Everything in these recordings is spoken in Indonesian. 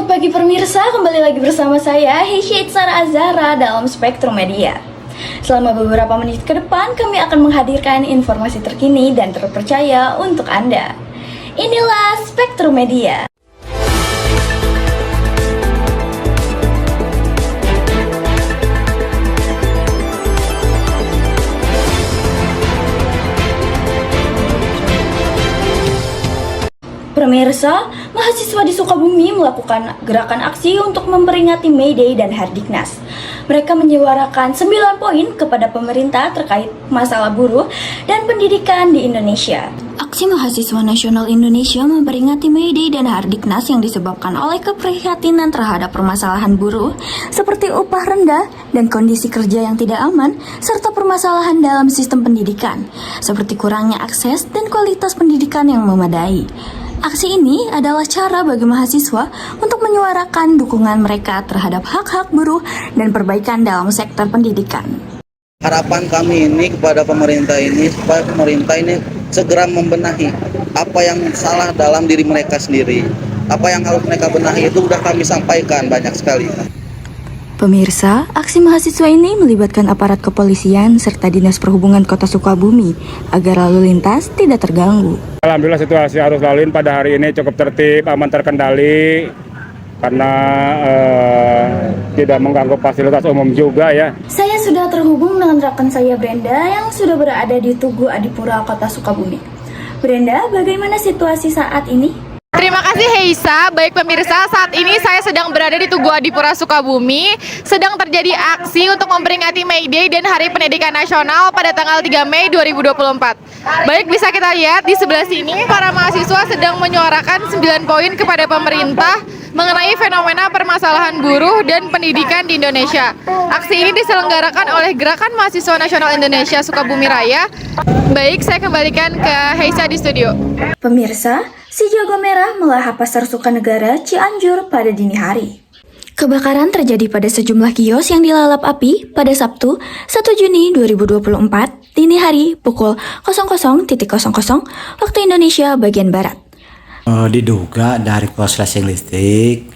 pagi pemirsa, kembali lagi bersama saya Heysha Itzara Azhara dalam Spektrum Media. Selama beberapa menit ke depan kami akan menghadirkan informasi terkini dan terpercaya untuk Anda. Inilah Spektrum Media. Pemirsa, mahasiswa di Sukabumi melakukan gerakan aksi untuk memperingati May Day dan Hardiknas. Mereka menyuarakan 9 poin kepada pemerintah terkait masalah buruh dan pendidikan di Indonesia. Aksi mahasiswa nasional Indonesia memperingati May Day dan Hardiknas yang disebabkan oleh keprihatinan terhadap permasalahan buruh seperti upah rendah dan kondisi kerja yang tidak aman, serta permasalahan dalam sistem pendidikan seperti kurangnya akses dan kualitas pendidikan yang memadai. Aksi ini adalah cara bagi mahasiswa untuk menyuarakan dukungan mereka terhadap hak-hak buruh dan perbaikan dalam sektor pendidikan. Harapan kami ini kepada pemerintah ini supaya pemerintah ini segera membenahi apa yang salah dalam diri mereka sendiri. Apa yang harus mereka benahi itu sudah kami sampaikan banyak sekali. Pemirsa, aksi mahasiswa ini melibatkan aparat kepolisian serta Dinas Perhubungan Kota Sukabumi agar lalu lintas tidak terganggu. Alhamdulillah situasi arus lalu lintas pada hari ini cukup tertib, aman terkendali karena tidak mengganggu fasilitas umum juga ya. Saya sudah terhubung dengan rekan saya Brenda yang sudah berada di Tugu Adipura Kota Sukabumi. Brenda, bagaimana situasi saat ini? Terima kasih Heisa. Baik pemirsa, saat ini saya sedang berada di Tugu Adipura Sukabumi. Sedang terjadi aksi untuk memperingati May Day dan Hari Pendidikan Nasional pada tanggal 3 Mei 2024. Baik, bisa kita lihat di sebelah sini para mahasiswa sedang menyuarakan 9 poin kepada pemerintah mengenai fenomena permasalahan buruh dan pendidikan di Indonesia. Aksi ini diselenggarakan oleh Gerakan Mahasiswa Nasional Indonesia Sukabumi Raya. Baik, saya kembalikan ke Heisa di studio. Pemirsa, si jago merah melahap pasar Sukanegara Cianjur pada dini hari. Kebakaran terjadi pada sejumlah kios yang dilalap api pada Sabtu 1 Juni 2024 dini hari pukul 00.00 waktu Indonesia bagian Barat. Diduga dari korsleting listrik,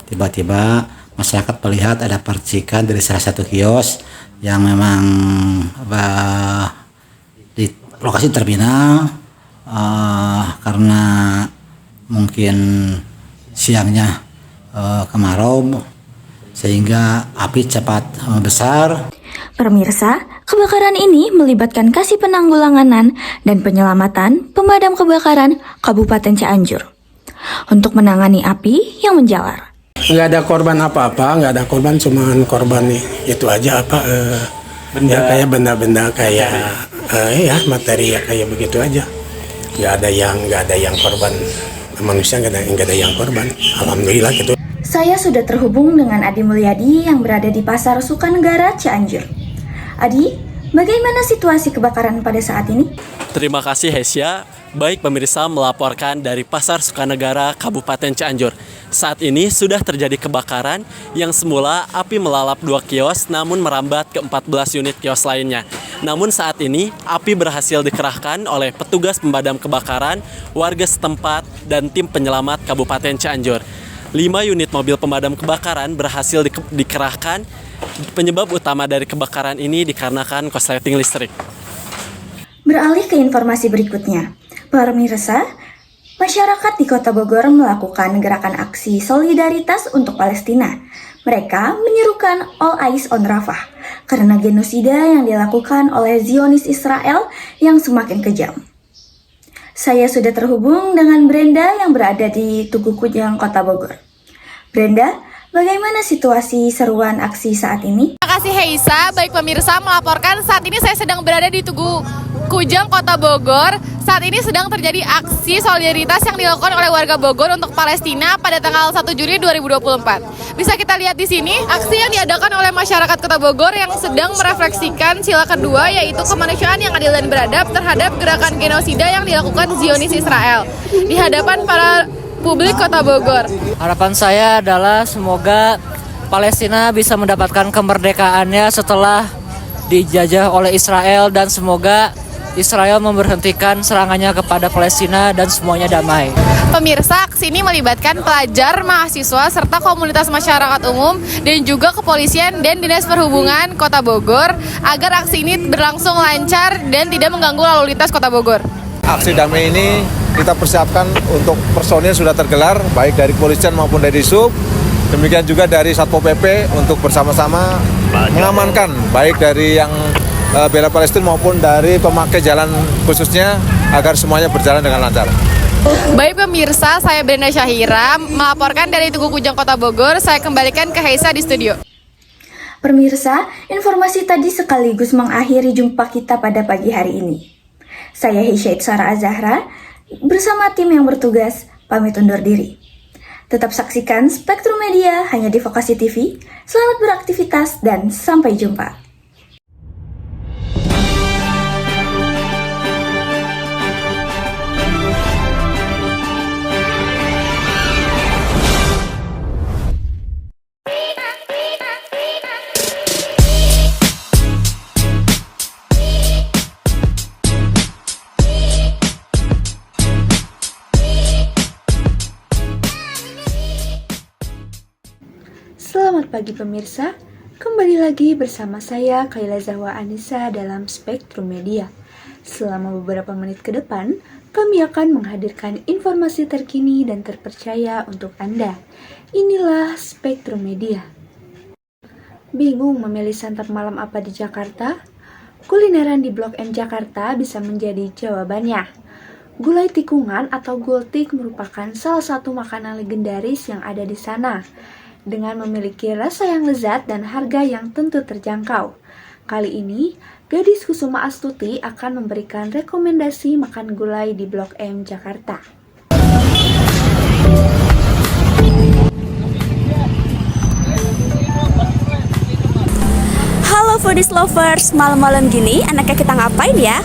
tiba-tiba masyarakat melihat ada percikan dari salah satu kios yang memang di lokasi terminal, karena mungkin siangnya kemarau sehingga api cepat besar. Pemirsa, kebakaran ini melibatkan Kasih Penanggulangan dan Penyelamatan Pemadam Kebakaran Kabupaten Cianjur untuk menangani api yang menjalar. Nggak ada korban apa-apa, nggak ada korban, cuman korban itu aja benda. Ya kayak benda-benda kayak ya materi ya kayak begitu aja. Nggak ada yang korban manusia, nggak ada yang korban. Alhamdulillah gitu. Saya sudah terhubung dengan Adi Mulyadi yang berada di Pasar Sukanegara Cianjur. Adi, bagaimana situasi kebakaran pada saat ini? Terima kasih Heysha. Baik pemirsa, melaporkan dari Pasar Sukanegara Kabupaten Cianjur. Saat ini sudah terjadi kebakaran yang semula api melalap 2 kios namun merambat ke 14 unit kios lainnya. Namun saat ini api berhasil dikerahkan oleh petugas pemadam kebakaran, warga setempat, dan tim penyelamat Kabupaten Cianjur. 5 unit mobil pemadam kebakaran berhasil dikerahkan. Penyebab utama dari kebakaran ini dikarenakan korsleting listrik. Beralih ke informasi berikutnya. Pemirsa, masyarakat di Kota Bogor melakukan gerakan aksi solidaritas untuk Palestina. Mereka menyerukan All Eyes on Rafah karena genosida yang dilakukan oleh Zionis Israel yang semakin kejam. Saya sudah terhubung dengan Brenda yang berada di Tugu Kujang, Kota Bogor. Brenda, bagaimana situasi seruan aksi saat ini? Terima kasih Heisa. Baik pemirsa, melaporkan saat ini saya sedang berada di Tugu Kujang, Kota Bogor. Saat ini sedang terjadi aksi solidaritas yang dilakukan oleh warga Bogor untuk Palestina pada tanggal 1 Juni 2024. Bisa kita lihat di sini, aksi yang diadakan oleh masyarakat Kota Bogor yang sedang merefleksikan sila kedua, yaitu kemanusiaan yang adil dan beradab terhadap gerakan genosida yang dilakukan Zionis Israel di hadapan para publik Kota Bogor. Harapan saya adalah semoga Palestina bisa mendapatkan kemerdekaannya setelah dijajah oleh Israel, dan semoga Israel memberhentikan serangannya kepada Palestina dan semuanya damai. Pemirsa, aksi ini melibatkan pelajar, mahasiswa, serta komunitas masyarakat umum dan juga kepolisian dan Dinas Perhubungan Kota Bogor agar aksi ini berlangsung lancar dan tidak mengganggu lalu lintas Kota Bogor. Aksi damai ini kita persiapkan untuk personil sudah tergelar, baik dari kepolisian maupun dari SUB. Demikian juga dari Satpol PP untuk bersama-sama mengamankan baik dari yang bela Palestina maupun dari pemakai jalan khususnya agar semuanya berjalan dengan lancar. Baik pemirsa, saya Brenda Syahira melaporkan dari Tugu Kujang Kota Bogor. Saya kembalikan ke Heisa di studio. Pemirsa, informasi tadi sekaligus mengakhiri jumpa kita pada pagi hari ini. Saya Heisa Itzara Azahra bersama tim yang bertugas pamit undur diri. Tetap saksikan Spektrum Media hanya di Vokasi TV. Selamat beraktivitas dan sampai jumpa. Selamat pagi pemirsa, kembali lagi bersama saya Kaila Zahwa Anissa dalam Spektrum Media. Selama beberapa menit ke depan, kami akan menghadirkan informasi terkini dan terpercaya untuk Anda. Inilah Spektrum Media. Bingung memilih santap malam apa di Jakarta? Kulineran di Blok M Jakarta bisa menjadi jawabannya. Gulai tikungan atau gultik merupakan salah satu makanan legendaris yang ada di sana. Dengan memiliki rasa yang lezat dan harga yang tentu terjangkau. Kali ini, Gadis Kusuma Astuti akan memberikan rekomendasi makan gulai di Blok M, Jakarta. Halo foodies lovers, malam-malam gini enaknya kita ngapain ya?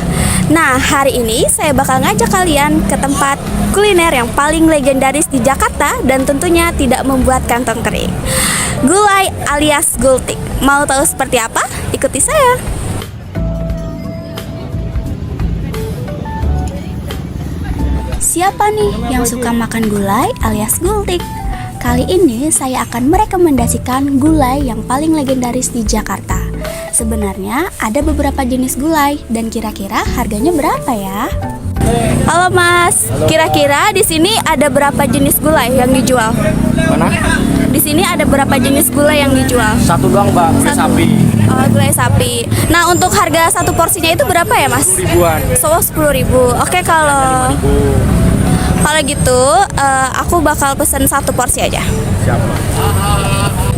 Nah, hari ini saya bakal ngajak kalian ke tempat kuliner yang paling legendaris di Jakarta dan tentunya tidak membuat kantong kering. Gulai alias gultik. Mau tahu seperti apa? Ikuti saya. Siapa nih yang suka makan gulai alias gultik? Kali ini saya akan merekomendasikan gulai yang paling legendaris di Jakarta. Sebenarnya ada beberapa jenis gulai dan kira-kira harganya berapa ya? Halo Mas, kira-kira di sini ada berapa jenis gulai yang dijual? Mana? Di sini ada berapa jenis gulai yang dijual? Satu doang, Mbak, gulai sapi. Oh, gulai sapi. Nah, untuk harga satu porsinya itu berapa ya, Mas? 10 ribuan. So, 10.000. Oke, kalau gitu, aku bakal pesen satu porsi aja. Siapa?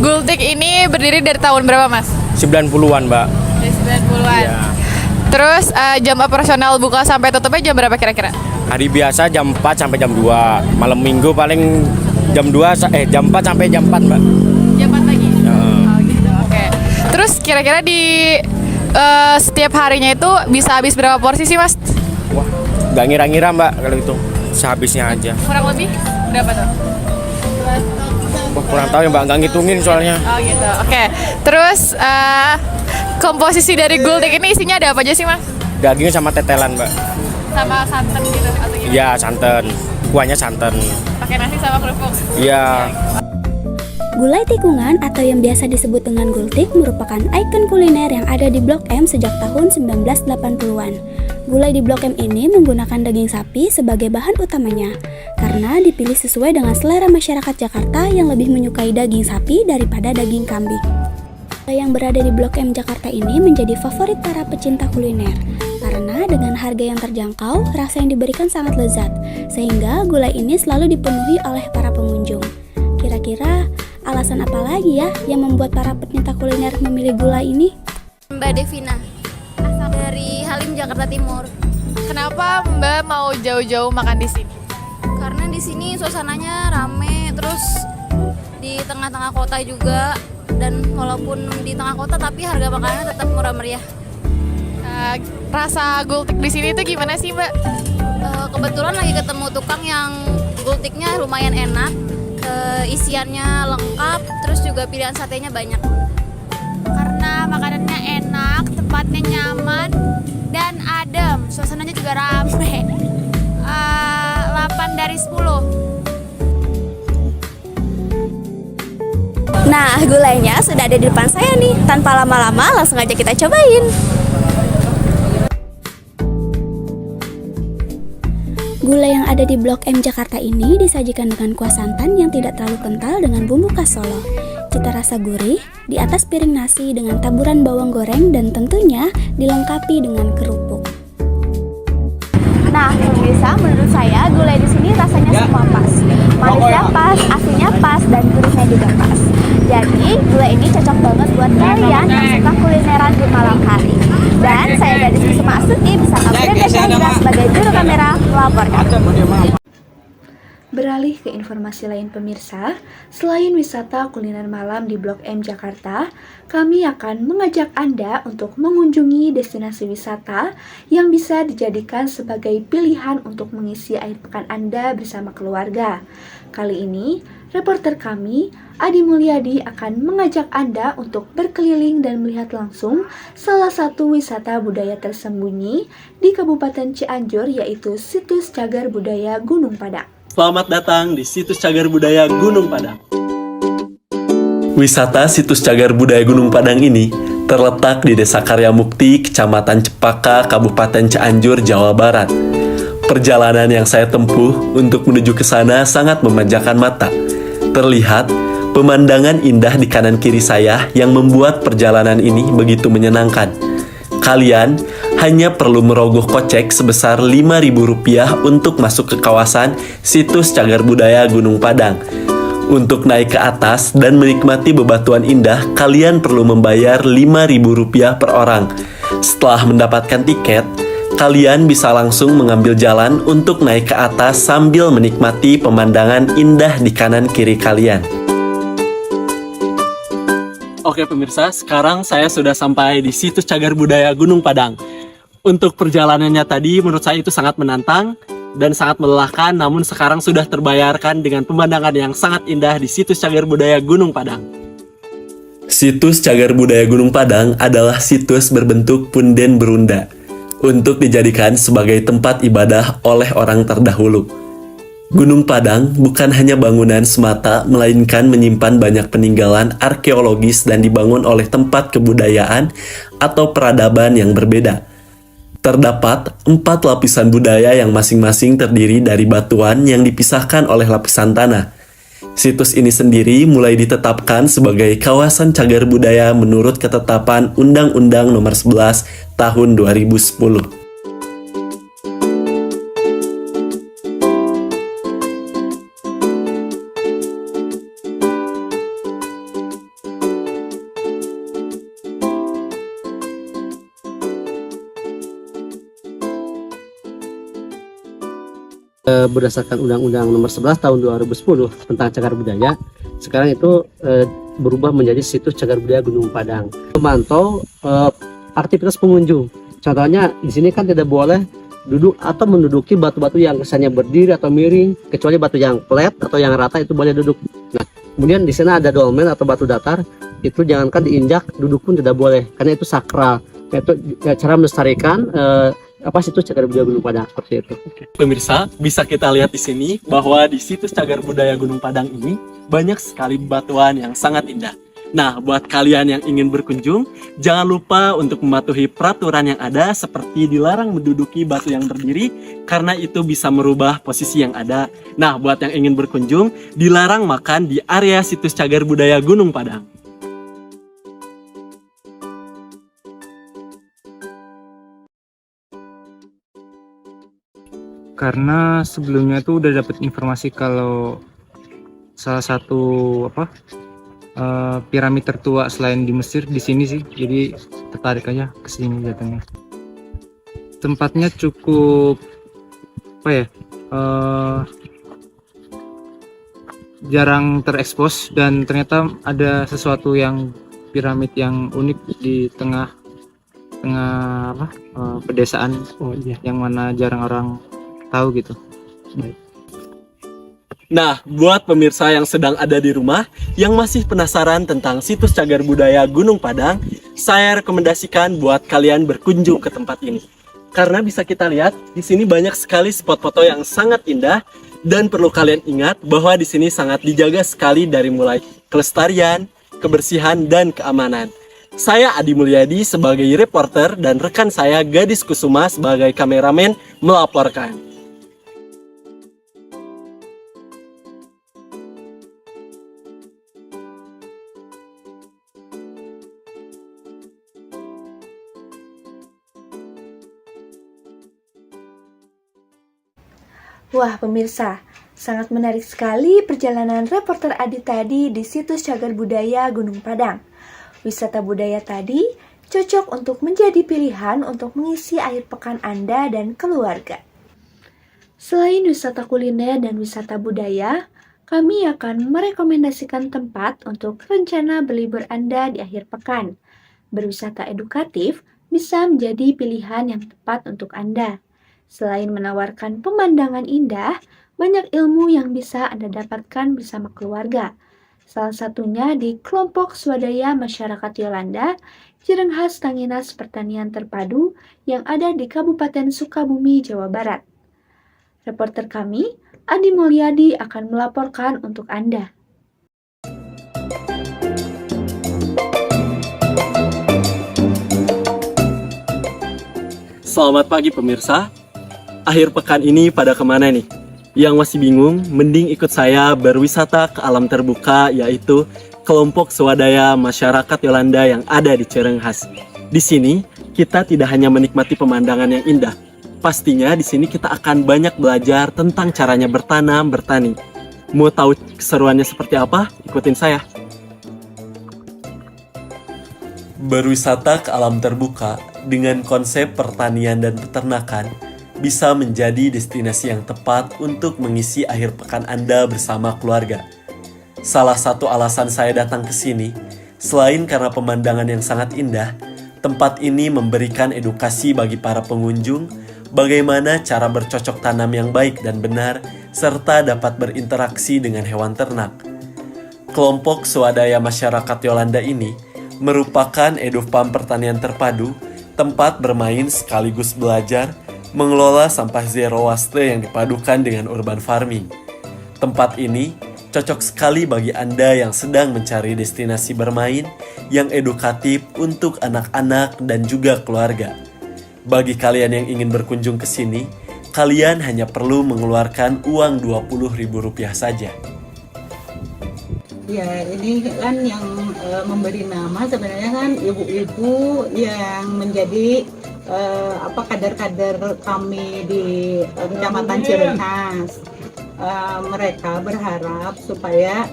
Gultik ini berdiri dari tahun berapa, Mas? 90-an, Mbak. Dari 90-an. Iya. Terus jam operasional buka sampai tutupnya jam berapa kira-kira? Hari biasa jam 4 sampai jam 2. Malam Minggu paling jam 4 sampai jam 4, Mbak. Jam 4 pagi? Ya. Oh gitu, oke. Terus kira-kira di setiap harinya itu bisa habis berapa porsi sih, Mas? Wah, nggak ngira-ngira, Mbak, kalau itu. Sehabisnya aja. Kurang lebih berapa tuh? Wah, kurang tahu ya, Mbak, nggak ngitungin soalnya. Oh gitu, oke. Terus komposisi dari gultik ini isinya ada apa aja sih, Mas? Dagingnya sama tetelan, Mbak. Sama santan gitu atau gimana? Iya, santan. Kuahnya santan. Pakai nasi sama kerupuk? Iya. Gulai tikungan atau yang biasa disebut dengan gultik merupakan ikon kuliner yang ada di Blok M sejak tahun 1980-an. Gulai di Blok M ini menggunakan daging sapi sebagai bahan utamanya karena dipilih sesuai dengan selera masyarakat Jakarta yang lebih menyukai daging sapi daripada daging kambing. Gulai yang berada di Blok M Jakarta ini menjadi favorit para pecinta kuliner karena dengan harga yang terjangkau, rasa yang diberikan sangat lezat sehingga gulai ini selalu dipenuhi oleh para pengunjung. Kira-kira alasan apa lagi ya yang membuat para pecinta kuliner memilih gulai ini? Mbak Devina, dari Halim, Jakarta Timur. Kenapa Mbak mau jauh-jauh makan di sini? Karena di sini suasananya rame, terus di tengah-tengah kota juga, dan walaupun di tengah kota tapi harga makanannya tetap murah meriah. Rasa gultik di sini itu gimana sih, Mbak? Kebetulan lagi ketemu tukang yang gultiknya lumayan enak. Isiannya lengkap, terus juga pilihan satenya banyak. Karena makanannya enak, tempatnya nyaman, dan adem. suasananya juga rame. 8 dari 10. Nah, gulainya sudah ada di depan saya nih. Tanpa lama-lama, langsung aja kita cobain. Gulai yang ada di Blok M Jakarta ini disajikan dengan kuah santan yang tidak terlalu kental dengan bumbu khas Solo. Cita rasa gurih, di atas piring nasi dengan taburan bawang goreng dan tentunya dilengkapi dengan kerupuk. Nah, pemirsa, menurut saya gulai di sini rasanya semua pas. Manisnya pas, asinnya pas, dan gurihnya juga pas. Jadi, gulai ini cocok banget buat kalian yang suka kulineran di malam hari. Dan saya dari Susuma Astuti bisa sebagai juru kamera melaporkan. Beralih ke informasi lain pemirsa, selain wisata kuliner malam di Blok M Jakarta, kami akan mengajak Anda untuk mengunjungi destinasi wisata yang bisa dijadikan sebagai pilihan untuk mengisi akhir pekan Anda bersama keluarga. Kali ini, reporter kami, Adi Mulyadi, akan mengajak Anda untuk berkeliling dan melihat langsung salah satu wisata budaya tersembunyi di Kabupaten Cianjur, yaitu situs cagar budaya Gunung Padang. Selamat datang di situs cagar budaya Gunung Padang. Wisata situs cagar budaya Gunung Padang ini terletak di Desa Karya Mukti, Kecamatan Cepaka, Kabupaten Cianjur, Jawa Barat. Perjalanan yang saya tempuh untuk menuju ke sana sangat memanjakan mata. Terlihat pemandangan indah di kanan kiri saya yang membuat perjalanan ini begitu menyenangkan. Kalian hanya perlu merogoh kocek sebesar Rp5.000 untuk masuk ke kawasan situs cagar budaya Gunung Padang. Untuk naik ke atas dan menikmati bebatuan indah, kalian perlu membayar Rp5.000 per orang. Setelah mendapatkan tiket, kalian bisa langsung mengambil jalan untuk naik ke atas sambil menikmati pemandangan indah di kanan kiri kalian. Oke pemirsa, sekarang saya sudah sampai di situs cagar budaya Gunung Padang. Untuk perjalanannya tadi menurut saya itu sangat menantang dan sangat melelahkan, namun sekarang sudah terbayarkan dengan pemandangan yang sangat indah di situs cagar budaya Gunung Padang. Situs cagar budaya Gunung Padang adalah situs berbentuk punden berunda untuk dijadikan sebagai tempat ibadah oleh orang terdahulu. Gunung Padang bukan hanya bangunan semata, melainkan menyimpan banyak peninggalan arkeologis dan dibangun oleh tempat kebudayaan atau peradaban yang berbeda. Terdapat 4 lapisan budaya yang masing-masing terdiri dari batuan yang dipisahkan oleh lapisan tanah. Situs ini sendiri mulai ditetapkan sebagai kawasan cagar budaya menurut ketetapan Undang-Undang Nomor 11 Tahun 2010. Berdasarkan Undang-Undang Nomor 11 Tahun 2010 tentang cagar budaya, sekarang itu berubah menjadi situs cagar budaya Gunung Padang. Memantau aktivitas pengunjung. Contohnya di sini kan tidak boleh duduk atau menduduki batu-batu yang kesannya berdiri atau miring, kecuali batu yang flat atau yang rata itu boleh duduk. Nah, kemudian di sana ada dolmen atau batu datar, itu jangankan diinjak, duduk pun tidak boleh karena itu sakral. Itu cara melestarikan situs cagar budaya Gunung Padang seperti itu. Pemirsa, bisa kita lihat di sini bahwa di situs cagar budaya Gunung Padang ini banyak sekali batuan yang sangat indah. Nah, buat kalian yang ingin berkunjung, jangan lupa untuk mematuhi peraturan yang ada seperti dilarang menduduki batu yang berdiri karena itu bisa merubah posisi yang ada. Nah, buat yang ingin berkunjung, dilarang makan di area situs cagar budaya Gunung Padang. Karena sebelumnya tuh udah dapat informasi kalau salah satu piramid tertua selain di Mesir di sini sih, jadi tertarik aja ke sini datangnya. Tempatnya cukup jarang terekspos dan ternyata ada sesuatu yang piramid yang unik di tengah pedesaan yang mana jarang orang tahu gitu. Nah, buat pemirsa yang sedang ada di rumah yang masih penasaran tentang situs cagar budaya Gunung Padang, saya rekomendasikan buat kalian berkunjung ke tempat ini. Karena bisa kita lihat di sini banyak sekali spot foto yang sangat indah dan perlu kalian ingat bahwa di sini sangat dijaga sekali dari mulai kelestarian, kebersihan dan keamanan. Saya Adi Mulyadi sebagai reporter dan rekan saya Gadis Kusuma sebagai kameramen melaporkan. Wah pemirsa, sangat menarik sekali perjalanan reporter Adi tadi di situs Cagar Budaya Gunung Padang. Wisata budaya tadi cocok untuk menjadi pilihan untuk mengisi akhir pekan Anda dan keluarga. Selain wisata kuliner dan wisata budaya, kami akan merekomendasikan tempat untuk rencana berlibur Anda di akhir pekan. Berwisata edukatif bisa menjadi pilihan yang tepat untuk Anda. Selain menawarkan pemandangan indah, banyak ilmu yang bisa Anda dapatkan bersama keluarga. Salah satunya di kelompok swadaya masyarakat Yolanda, Cirenghas Tanginas Pertanian Terpadu yang ada di Kabupaten Sukabumi, Jawa Barat. Reporter kami, Adi Mulyadi akan melaporkan untuk Anda. Selamat pagi pemirsa. Akhir pekan ini pada kemana nih? Yang masih bingung, mending ikut saya berwisata ke alam terbuka, yaitu kelompok swadaya masyarakat Yolanda yang ada di Cirenghas. Di sini, kita tidak hanya menikmati pemandangan yang indah. Pastinya di sini kita akan banyak belajar tentang caranya bertanam, bertani. Mau tahu keseruannya seperti apa? Ikutin saya. Berwisata ke alam terbuka dengan konsep pertanian dan peternakan bisa menjadi destinasi yang tepat untuk mengisi akhir pekan Anda bersama keluarga. Salah satu alasan saya datang ke sini, selain karena pemandangan yang sangat indah, tempat ini memberikan edukasi bagi para pengunjung bagaimana cara bercocok tanam yang baik dan benar, serta dapat berinteraksi dengan hewan ternak. Kelompok swadaya masyarakat Yolanda ini merupakan edufam pertanian terpadu, tempat bermain sekaligus belajar, mengelola sampah zero waste yang dipadukan dengan urban farming. Tempat ini cocok sekali bagi Anda yang sedang mencari destinasi bermain yang edukatif untuk anak-anak dan juga keluarga. Bagi kalian yang ingin berkunjung ke sini, kalian hanya perlu mengeluarkan uang Rp20.000 saja. Ya, ini kan yang memberi nama sebenarnya kan ibu-ibu yang menjadi kader-kader kami di Kecamatan Cirenghas. Mereka berharap supaya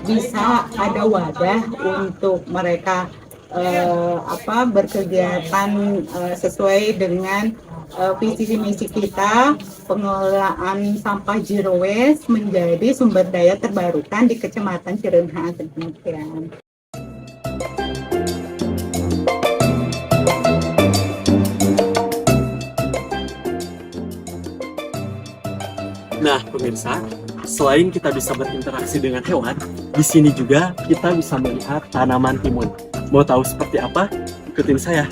bisa ada wadah untuk mereka berkegiatan sesuai dengan visi misi kita, pengelolaan sampah zero waste menjadi sumber daya terbarukan di Kecamatan Cirenghas. Demikian. Nah, pemirsa, selain kita bisa berinteraksi dengan hewan, di sini juga kita bisa melihat tanaman timun. Mau tahu seperti apa? Ikutin saya.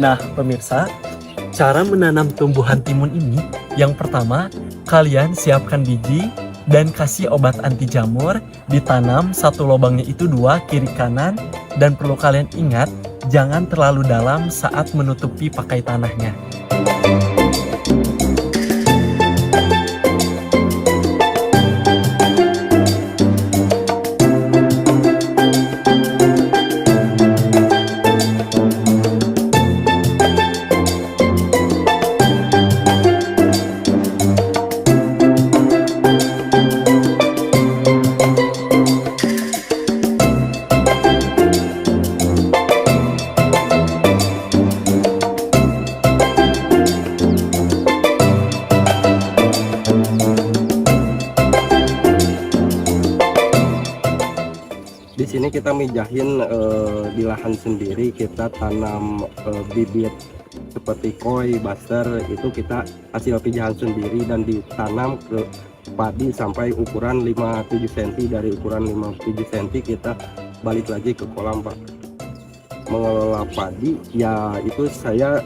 Nah, pemirsa, cara menanam tumbuhan timun ini, yang pertama, kalian siapkan biji dan kasih obat anti jamur, ditanam satu lubangnya itu 2 kiri kanan, dan perlu kalian ingat, jangan terlalu dalam saat menutupi pakai tanahnya. Di sini kita mijahin di lahan sendiri, kita tanam bibit seperti koi, buster, itu kita hasil pijahan sendiri dan ditanam ke padi sampai ukuran 5-7 cm. Dari ukuran 5-7 cm kita balik lagi ke kolam, Pak. Mengelola padi ya itu saya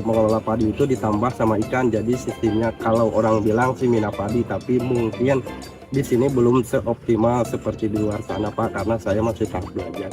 mengelola padi itu ditambah sama ikan, jadi sistemnya kalau orang bilang sih mina padi, tapi mungkin di sini belum seoptimal seperti di luar sana, Pak, karena saya masih tahap belajar.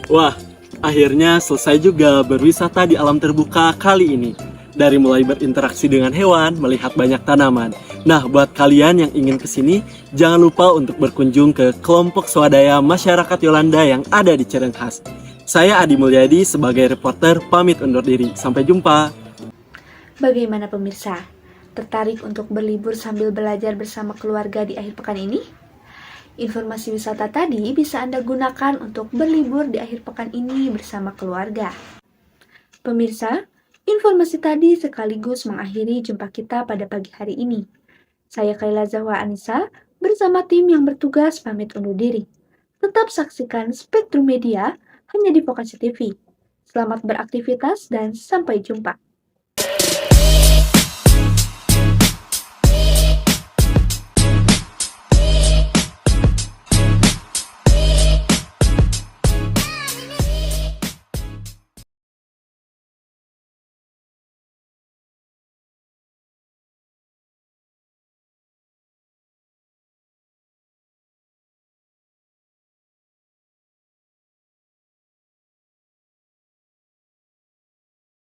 Wah, akhirnya selesai juga berwisata di alam terbuka kali ini. Dari mulai berinteraksi dengan hewan, melihat banyak tanaman. Nah, buat kalian yang ingin kesini, jangan lupa untuk berkunjung ke kelompok swadaya masyarakat Yolanda yang ada di Cirenghas. Saya Adi Mulyadi sebagai reporter pamit undur diri. Sampai jumpa. Bagaimana pemirsa? Tertarik untuk berlibur sambil belajar bersama keluarga di akhir pekan ini? Informasi wisata tadi bisa Anda gunakan untuk berlibur di akhir pekan ini bersama keluarga. Pemirsa, informasi tadi sekaligus mengakhiri jumpa kita pada pagi hari ini. Saya Kaila Zahwa Anissa bersama tim yang bertugas pamit undur diri. Tetap saksikan Spektrum Media hanya di Vokasi TV. Selamat beraktivitas dan sampai jumpa.